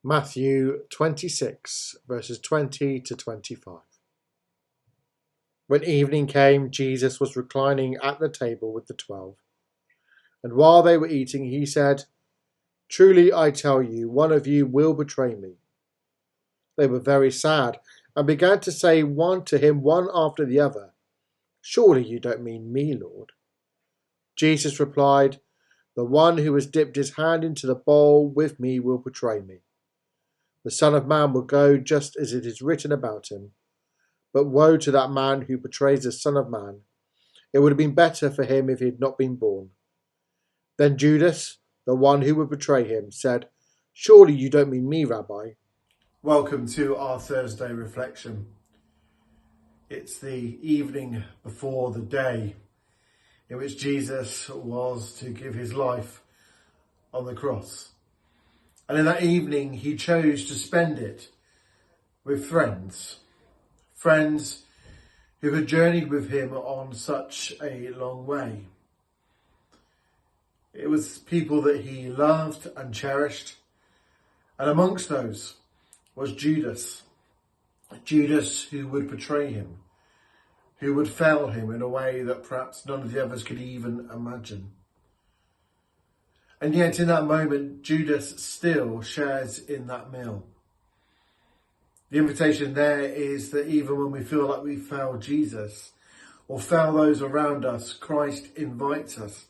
Matthew 26, verses 20 to 25. When evening came, Jesus was reclining at the table with the 12. And while they were eating, he said, "Truly I tell you, one of you will betray me." They were very sad and began to say one to him, one after the other, "Surely you don't mean me, Lord." Jesus replied, "The one who has dipped his hand into the bowl with me will betray me. The Son of Man will go just as it is written about him. But woe to that man who betrays the Son of Man. It would have been better for him if he had not been born." Then Judas, the one who would betray him, said, "Surely you don't mean me, Rabbi." Welcome to our Thursday reflection. It's the evening before the day in which Jesus was to give his life on the cross. And in that evening, he chose to spend it with friends who had journeyed with him on such a long way. It was people that he loved and cherished. And amongst those was Judas who would betray him, who would fail him in a way that perhaps none of the others could even imagine. And yet in that moment, Judas still shares in that meal. The invitation there is that even when we feel like we fail Jesus or fail those around us, Christ invites us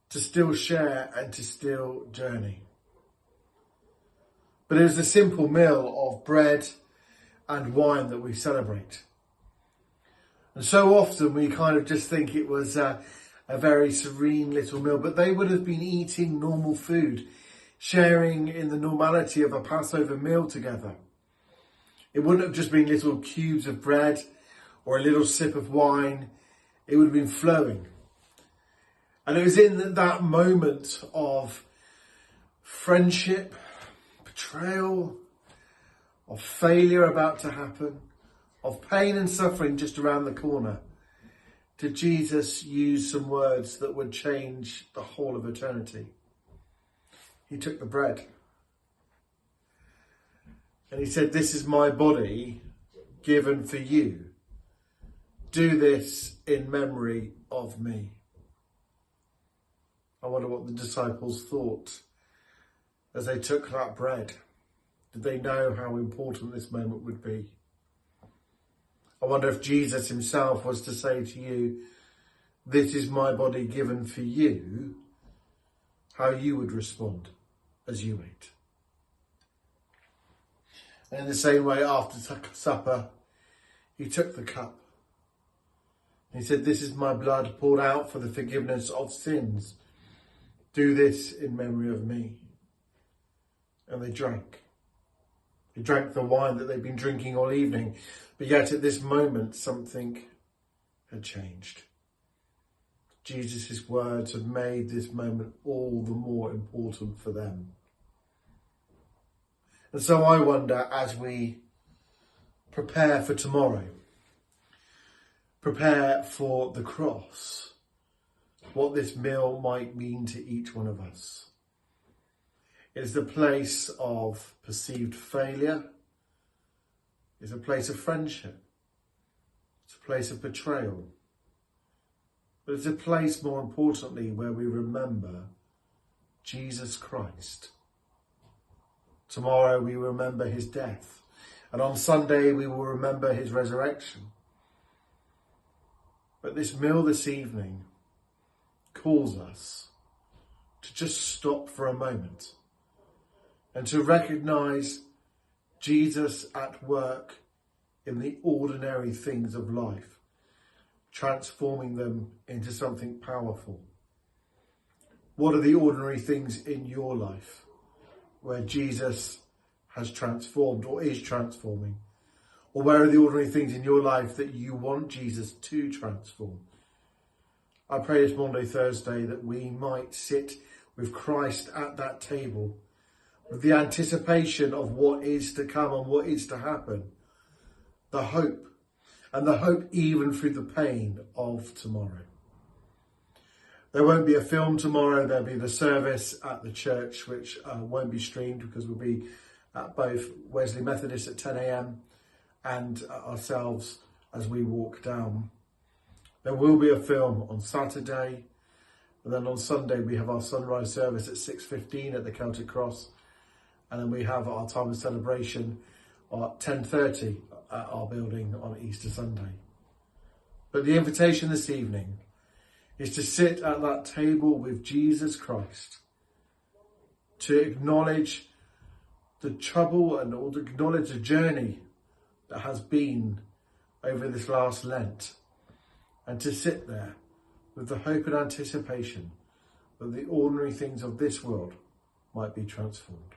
to still share and to still journey. But it was a simple meal of bread and wine that we celebrate. And so often we kind of just think it was a very serene little meal, but they would have been eating normal food, sharing in the normality of a Passover meal together. It wouldn't have just been little cubes of bread or a little sip of wine. It would have been flowing. And it was in that moment of friendship, betrayal, of failure about to happen, of pain and suffering just around the corner, did Jesus use some words that would change the whole of eternity. He took the bread and he said, "This is my body given for you. Do this in memory of me." I wonder what the disciples thought as they took that bread. Did they know how important this moment would be? I wonder if Jesus himself was to say to you, "This is my body given for you," how you would respond as you ate. And in the same way, after supper, he took the cup. He said, "This is my blood poured out for the forgiveness of sins. Do this in memory of me." And they drank. They drank the wine that they'd been drinking all evening. But yet at this moment, something had changed. Jesus' words had made this moment all the more important for them. And so I wonder, as we prepare for tomorrow, prepare for the cross, what this meal might mean to each one of us. It's the place of perceived failure. It's a place of friendship. It's a place of betrayal. But it's a place, more importantly, where we remember Jesus Christ. Tomorrow we remember his death. And on Sunday we will remember his resurrection. But this meal this evening calls us to just stop for a moment and to recognise Jesus at work in the ordinary things of life, transforming them into something powerful. What are the ordinary things in your life where Jesus has transformed or is transforming? Or where are the ordinary things in your life that you want Jesus to transform? I pray this Maundy Thursday that we might sit with Christ at that table, with the anticipation of what is to come and what is to happen, the hope, and the hope even through the pain of tomorrow. There won't be a film tomorrow. There'll be the service at the church, which won't be streamed because we'll be at both Wesley Methodist at 10 a.m. and ourselves as we walk down. There will be a film on Saturday, and then on Sunday we have our sunrise service at 6:15 at the Celtic Cross, and then we have our time of celebration at 10:30 at our building on Easter Sunday. But the invitation this evening is to sit at that table with Jesus Christ, to acknowledge the trouble and to acknowledge the journey that has been over this last Lent, and to sit there with the hope and anticipation that the ordinary things of this world might be transformed.